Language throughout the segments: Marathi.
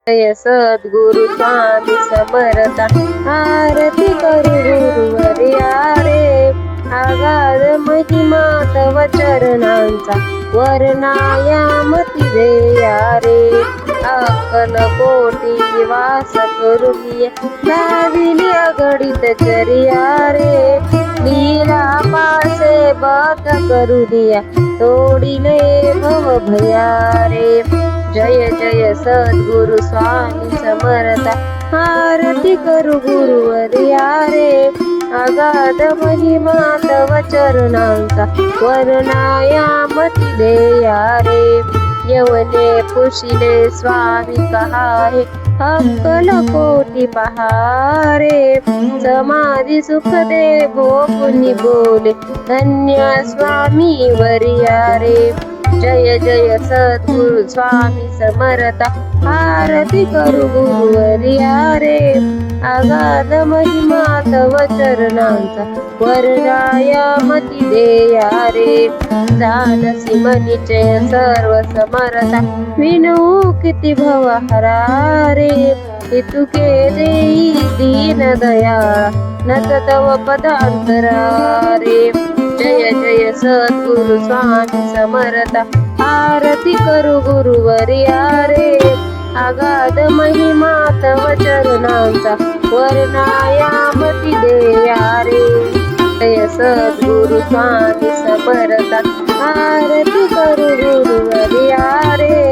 जय सद्गुरु स्वामी समर्थ आरती करू गुरुवर्या रे आगाध महिमा तव चरणांचा वर्णायामती देया रे अक्कल कोटी वास करुनिया लाविली अगणित चर्या रे लीला पासे बत करुनिया तोडिले भव भया रे जय जय सद्गुरु स्वामी समर्थ आरती करू गुरुवर्या रे अगाध महिमा तव चरणांचा वर्णायामती देया रे यवने पुशिले स्वामी कहाहे अक्कल कोटी पहारे समाधी सुख दे भोपुनी बोले धन्य स्वामी वर्या रे जय जय सद्गुरु स्वामी समर्थ आरती करू गुरुवर्या रे अगाध महिमा तव चरणांचा वर्णायामती देया रे जानसी मनिचय सर्व समर्था विनू किती भवहरा रे इतुके देई दीन दयाळा नत तव पदांतरा रे जय जय सद्गुरु स्वामी समर्थ आरती करू गुरुवर्या रे अगाध महिमा तव चरणांचा वर्णायामती देया रे जय सद्गुरु स्वामी समर्थ आरती करू गुरुवर्या रे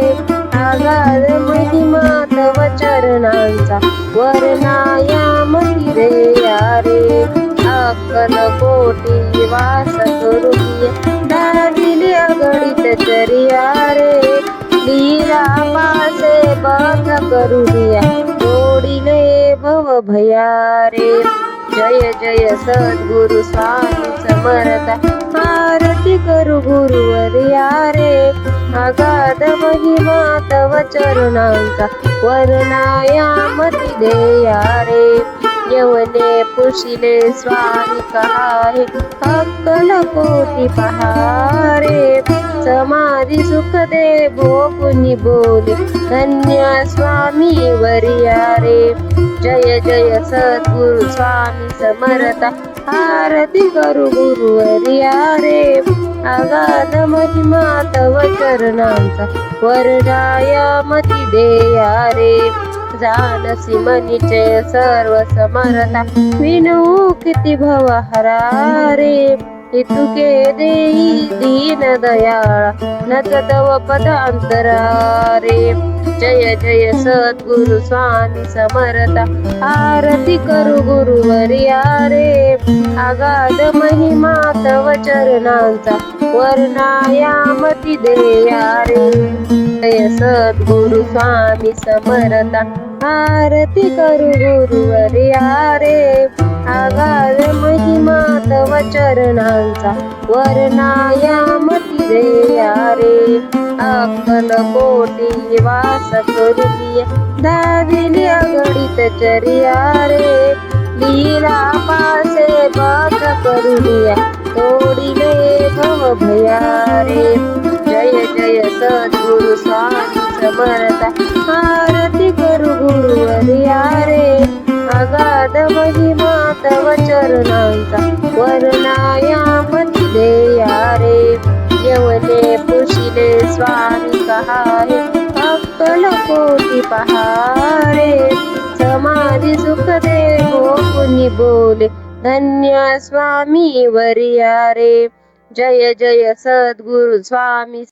अगाध महिमा तव चरणांचा वर्णायामती देया रे अक्कल कोटी वास करुनिया दाविली अगणित चर्या रे लीला पासे बत करुनिया तोडिले भव भया रे जय जय सद्गुरु स्वामी समर्थ आरती करू गुरुवर्या रे अगाध महिमा तव चरणांचा वर्णायामती देया रे यवने पुशिले स्वामी कहाहे अक्कल कोटी पहारे समाधी सुख दे भोपुनी बोले धन्य स्वामी वर्या रे जय जय सद्गुरु स्वामी समर्थ आरती करू गुरुवर्या रे अगाध महिमा तव चरणांचा वर्णायामती देया रे जानसी मनिचय सर्व समर्था विनू किती भवहरा रे इतुके देई दीन दयाळा नत तव पदांतरा रे जय जय सद्गुरु स्वामी समर्थ आरती करू गुरुवर्या रे अगाध महिमा तव चरणांचा वर्णायामती देया रे जय सद्गुरु स्वामी समर्थ आरती करू गुरुवर्या रे अगाध महिमा तव चरणांचा वर्णायामती देया रे अक्कल कोटी वास करुनिया दाविली अगणित चर्या रे लीला पासे बत करुनिया तोडिले भव भया रे जय जय सद्गुरु स्वामी समर्थ आरती करू गुरुवर्या रे अगाध महिमा तव चरणांचा वर्णायामती देया रे यवने पुशिले स्वामी कहाहे अक्कल कोटी पहारे समाधी सुख दे भोपुनी बोले धन्य स्वामी वर्या रे जय जय सद्गुरु स्वामी